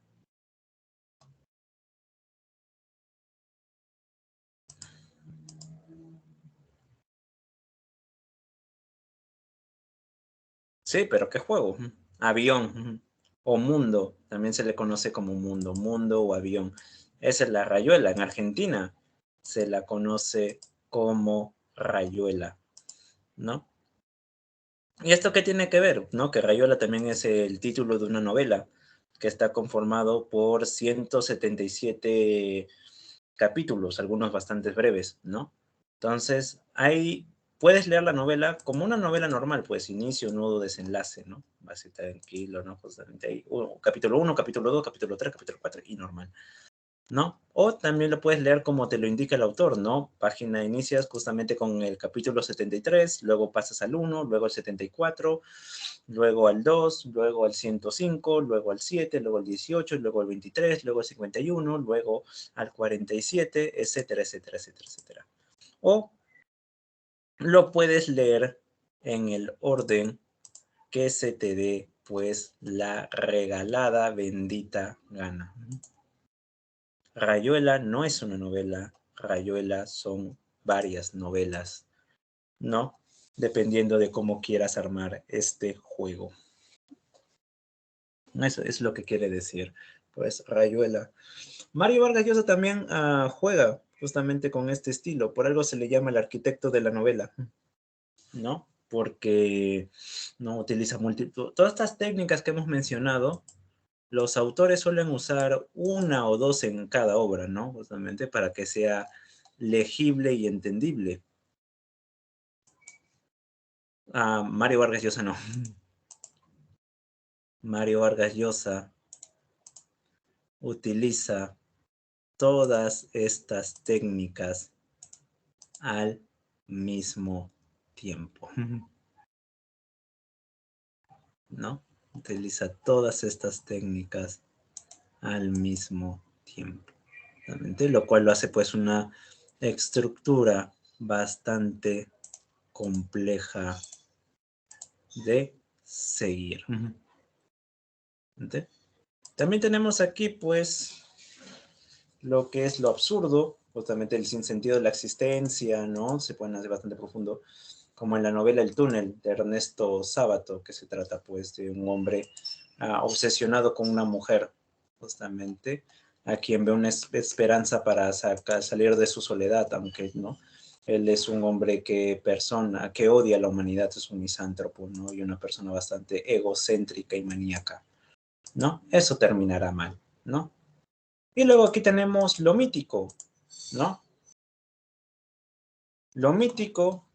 Sí, pero ¿qué juego? Avión. O mundo. También se le conoce como mundo. Mundo o avión. Esa es la rayuela. En Argentina se la conoce como rayuela, ¿no? ¿Y esto qué tiene que ver? ¿No? Que rayuela también es el título de una novela que está conformado por 177 capítulos, algunos bastante breves, ¿no? Entonces, ahí puedes leer la novela como una novela normal, pues inicio, nudo, desenlace, ¿no? Vas a estar tranquilo, ¿no? Justamente ahí, capítulo 1, capítulo 2, capítulo 3, capítulo 4 y normal, ¿no? O también lo puedes leer como te lo indica el autor, ¿no? Página inicias justamente con el capítulo 73, luego pasas al 1, luego al 74, luego al 2, luego al 105, luego al 7, luego al 18, luego al 23, luego al 51, luego al 47, etcétera, etcétera, etcétera, etcétera. O lo puedes leer en el orden que se te dé, pues, la regalada bendita gana. Rayuela no es una novela, Rayuela son varias novelas, ¿no? Dependiendo de cómo quieras armar este juego. Eso es lo que quiere decir, pues, Rayuela. Mario Vargas Llosa también juega justamente con este estilo, por algo se le llama el arquitecto de la novela, ¿no? Porque no utiliza todas estas técnicas que hemos mencionado, los autores suelen usar una o dos en cada obra, ¿no? Justamente para que sea legible y entendible. Mario Vargas Llosa no. Mario Vargas Llosa utiliza todas estas técnicas al mismo tiempo, ¿no? Utiliza todas estas técnicas al mismo tiempo, lo cual lo hace pues una estructura bastante compleja de seguir. También tenemos aquí pues lo que es lo absurdo, justamente el sinsentido de la existencia, ¿no? Se pueden hacer bastante profundo, como en la novela El túnel de Ernesto Sábato, que se trata pues de un hombre obsesionado con una mujer, justamente, a quien ve una esperanza para salir de su soledad, aunque no. Él es un hombre que odia a la humanidad, es un misántropo, ¿no? Y una persona bastante egocéntrica y maníaca, ¿no? Eso terminará mal, ¿no? Y luego aquí tenemos lo mítico, ¿no? Lo mítico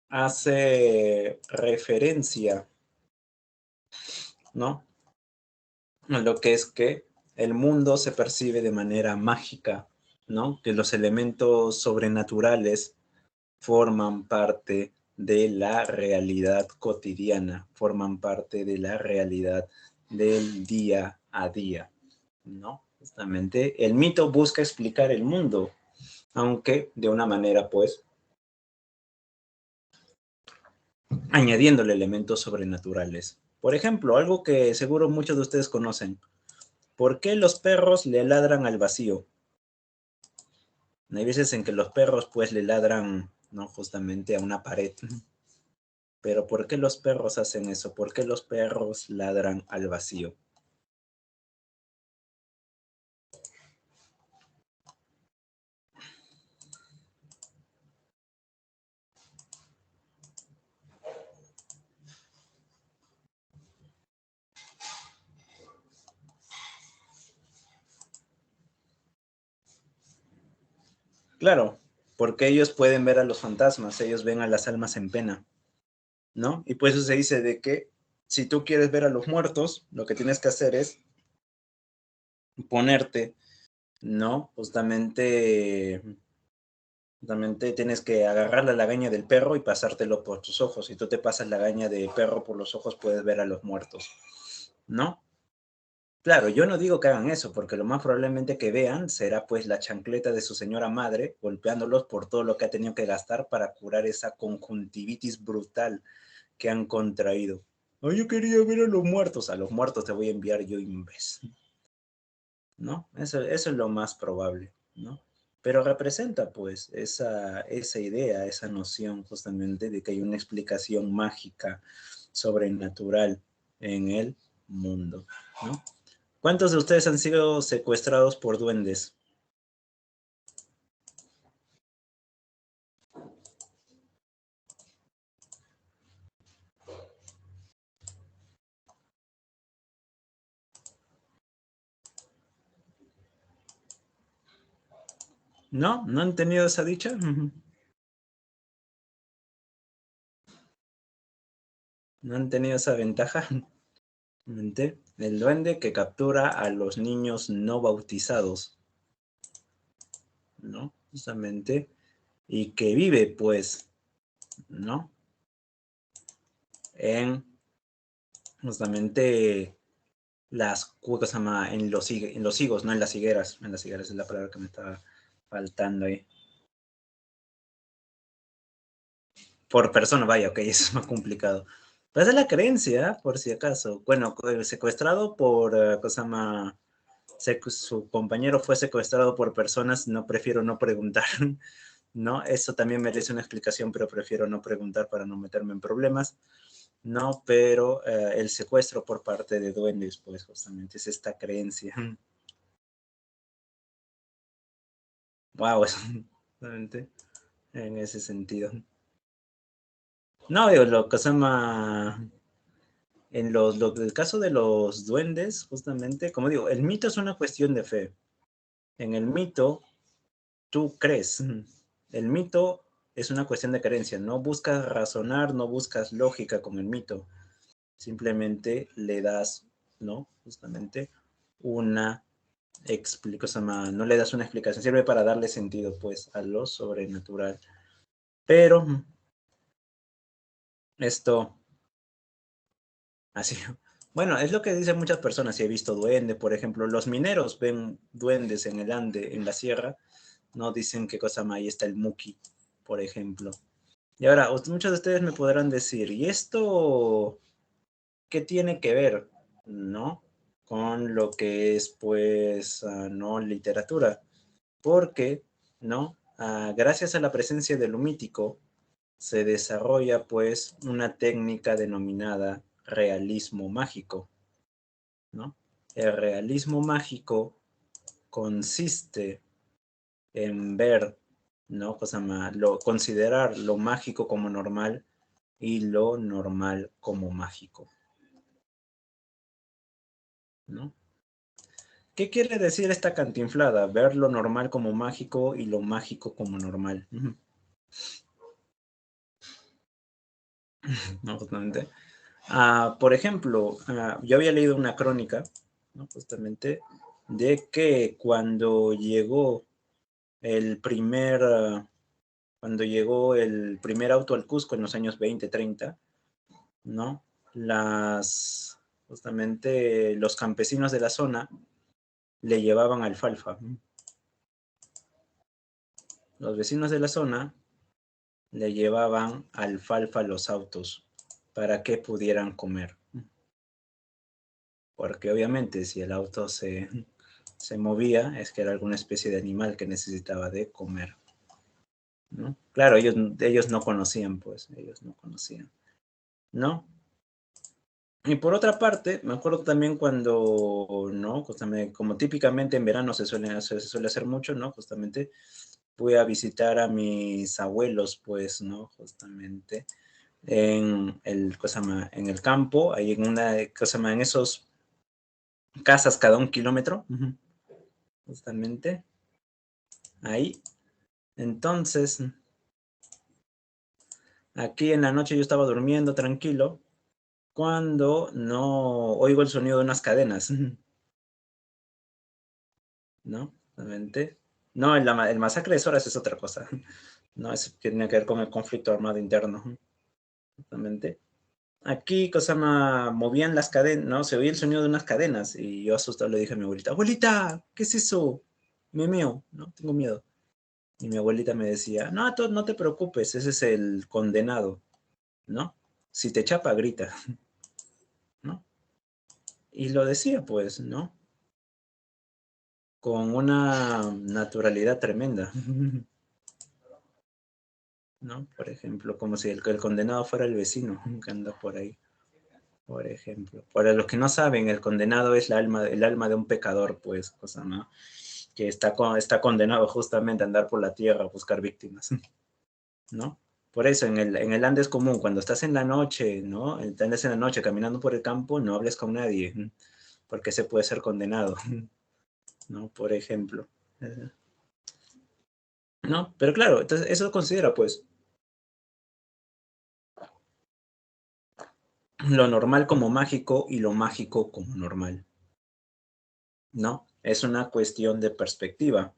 hace referencia, ¿no? A lo que es que el mundo se percibe de manera mágica, ¿no? Que los elementos sobrenaturales forman parte de la realidad cotidiana, forman parte de la realidad del día a día, ¿no? Justamente, el mito busca explicar el mundo, aunque de una manera, pues, añadiéndole elementos sobrenaturales. Por ejemplo, algo que seguro muchos de ustedes conocen. ¿Por qué los perros le ladran al vacío? Hay veces en que los perros, pues, le ladran, ¿no? Justamente a una pared. Pero ¿por qué los perros hacen eso? ¿Por qué los perros ladran al vacío? Claro, porque ellos pueden ver a los fantasmas, ellos ven a las almas en pena, ¿no? Y por eso se dice de que si tú quieres ver a los muertos, lo que tienes que hacer es ponerte, ¿no? Justamente tienes que agarrar la lagaña del perro y pasártelo por tus ojos. Si tú te pasas la lagaña de perro por los ojos, puedes ver a los muertos, ¿no? Claro, yo no digo que hagan eso, porque lo más probablemente que vean será pues la chancleta de su señora madre golpeándolos por todo lo que ha tenido que gastar para curar esa conjuntivitis brutal que han contraído. Ay, yo quería ver a los muertos te voy a enviar yo, imbécil, ¿no? Eso es lo más probable, ¿no? Pero representa pues esa idea, esa noción justamente de que hay una explicación mágica, sobrenatural en el mundo, ¿no? ¿Cuántos de ustedes han sido secuestrados por duendes? ¿No? ¿No han tenido esa dicha? ¿No han tenido esa ventaja? El duende que captura a los niños no bautizados, ¿no? Justamente. Y que vive, pues, ¿no? En justamente ¿cómo se llama? En los higos, no en las higueras. En las higueras es la palabra que me estaba faltando ahí. Por persona, vaya, ok, eso es más complicado. Pero esa es la creencia, por si acaso. Bueno, secuestrado por, cosa más, su compañero fue secuestrado por personas, no prefiero no preguntar, ¿no? Eso también merece una explicación, pero prefiero no preguntar para no meterme en problemas, ¿no? Pero el secuestro por parte de duendes, pues justamente es esta creencia. Wow, justamente en ese sentido. No, digo, lo que se llama en el caso de los duendes, justamente, como digo, el mito es una cuestión de fe. En el mito, tú crees. El mito es una cuestión de creencia. No buscas razonar, no buscas lógica con el mito. Simplemente le das, ¿no? Justamente una explicación, no le das una explicación. Sirve para darle sentido, pues, a lo sobrenatural. Pero esto así, bueno, es lo que dicen muchas personas. Si he visto duende, por ejemplo, los mineros ven duendes en el Ande, en la sierra, no dicen qué cosa más, ahí está el Muki, por ejemplo. Y ahora, muchos de ustedes me podrán decir, ¿y esto qué tiene que ver, no? Con lo que es, pues, no literatura. Porque, ¿no? Gracias a la presencia de lo mítico, se desarrolla, pues, una técnica denominada realismo mágico, ¿no? El realismo mágico consiste en ver, ¿no? Considerar lo mágico como normal y lo normal como mágico, ¿no? ¿Qué quiere decir esta cantinflada? Ver lo normal como mágico y lo mágico como normal. ¿No? Justamente. Por ejemplo, yo había leído una crónica, ¿no? Justamente, de que cuando llegó el primer auto al Cusco en los años 20, 30, ¿no? Justamente los campesinos de la zona, le llevaban alfalfa. Los vecinos de la zona le llevaban alfalfa a los autos para que pudieran comer. Porque obviamente si el auto se movía, es que era alguna especie de animal que necesitaba de comer, ¿no? Claro, ellos no conocían, pues, ellos no conocían, ¿no? Y por otra parte, me acuerdo también cuando, ¿no? Justamente, como típicamente en verano se suele hacer mucho, ¿no? Justamente fui a visitar a mis abuelos, pues, ¿no? Justamente en el, ¿cómo se llama? En el campo, ahí en una, ¿cómo se llama? En esos casas cada 1 kilómetro, justamente, ahí. Entonces, aquí en la noche yo estaba durmiendo tranquilo, cuando no oigo el sonido de unas cadenas, ¿no? Justamente. No, el masacre de Soras es otra cosa. No, es que tiene que ver con el conflicto armado interno, justamente. Aquí, cosa más, movían las cadenas, ¿no? Se oía el sonido de unas cadenas y yo asustado le dije a mi abuelita, abuelita, ¿qué es eso? Me meo, ¿no? Tengo miedo. Y mi abuelita me decía, no, no te preocupes, ese es el condenado, ¿no? Si te chapa, grita, ¿no? Y lo decía, pues, ¿no? Con una naturalidad tremenda, ¿no? Por ejemplo, como si el condenado fuera el vecino que anda por ahí. Por ejemplo, para los que no saben, el condenado es el alma de un pecador, pues, cosa, ¿no? Que está condenado justamente a andar por la tierra a buscar víctimas, ¿no? Por eso en el Andes común, cuando estás en la noche, ¿no? Andas en la noche caminando por el campo, no hables con nadie, porque se puede ser condenado, ¿no? Por ejemplo. ¿No? Pero claro, entonces eso considera, pues, lo normal como mágico y lo mágico como normal, ¿no? Es una cuestión de perspectiva,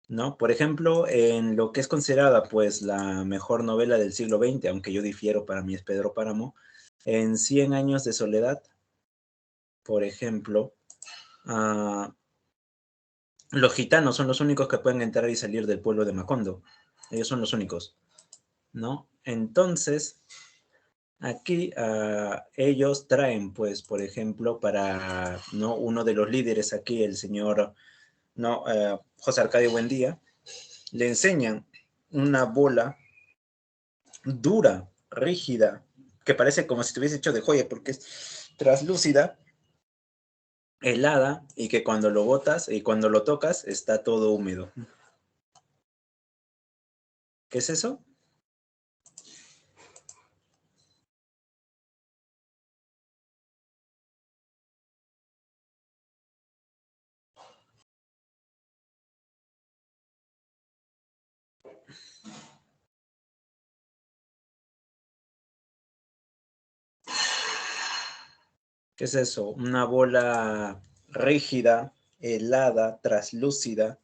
¿no? Por ejemplo, en lo que es considerada pues la mejor novela del siglo XX, aunque yo difiero, para mí es Pedro Páramo, en 100 años de soledad, por ejemplo, los gitanos son los únicos que pueden entrar y salir del pueblo de Macondo. Ellos son los únicos, ¿no? Entonces, aquí ellos traen, pues, por ejemplo, para ¿no? uno de los líderes aquí, el señor ¿no? José Arcadio Buendía, le enseñan una bola dura, rígida, que parece como si estuviese hecho de joya porque es traslúcida, helada y que cuando lo botas y cuando lo tocas está todo húmedo. ¿Qué es eso? ¿Qué es eso? Una bola rígida, helada, traslúcida,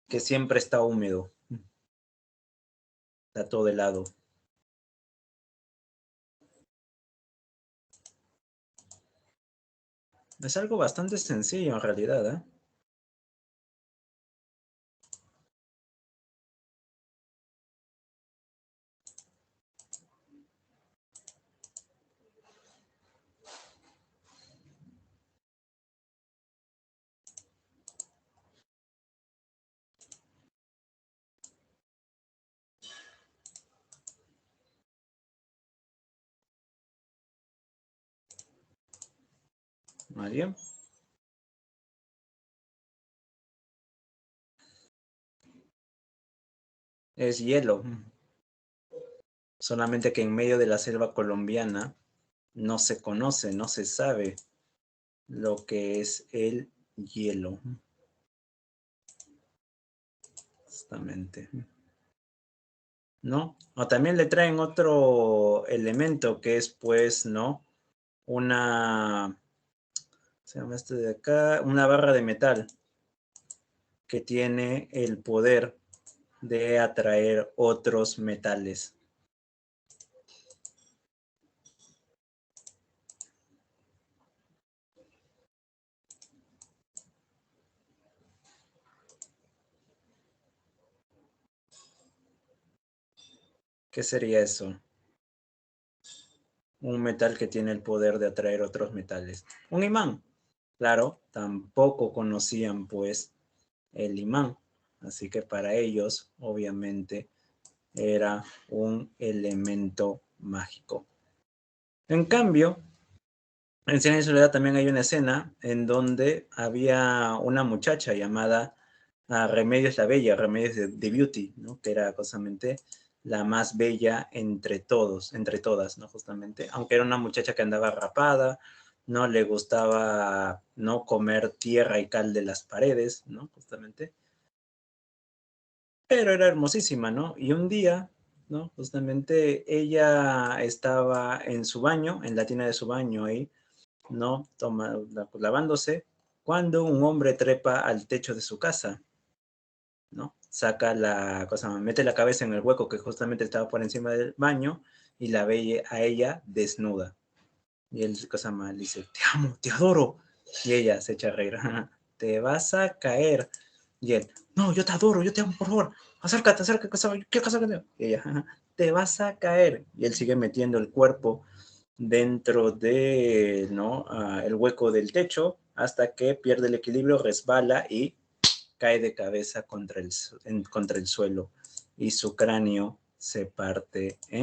que siempre está húmedo. Está todo helado. Es algo bastante sencillo en realidad, ¿eh? ¿Alguien? Es hielo. Solamente que en medio de la selva colombiana no se conoce, no se sabe lo que es el hielo. Justamente. ¿No? O también le traen otro elemento que es, pues, ¿no? Una, se llama este de acá, una barra de metal que tiene el poder de atraer otros metales. ¿Qué sería eso? Un metal que tiene el poder de atraer otros metales. Un imán. Claro, tampoco conocían pues el imán. Así que para ellos, obviamente, era un elemento mágico. En cambio, en Cien años de soledad también hay una escena en donde había una muchacha llamada Remedios la Bella, Remedios de Beauty, ¿no? Que era justamente la más bella entre todos, entre todas, ¿no? Justamente, aunque era una muchacha que andaba rapada, no le gustaba no comer tierra y cal de las paredes, ¿no? Justamente, pero era hermosísima, ¿no? Y un día, ¿no? Justamente ella estaba en su baño, en la tina de su baño ahí, ¿no? Lavándose, cuando un hombre trepa al techo de su casa, ¿no? Saca la cosa, mete la cabeza en el hueco que justamente estaba por encima del baño y la ve a ella desnuda. Y él, cosa mal, dice, te amo, te adoro. Y ella se echa a reír, te vas a caer. Y él, no, yo te adoro, yo te amo, por favor, acércate, acércate, quiero casar contigo. Y ella, te vas a caer. Y él sigue metiendo el cuerpo dentro de, ¿no? El hueco del techo hasta que pierde el equilibrio, resbala y cae de cabeza contra el suelo y su cráneo se parte en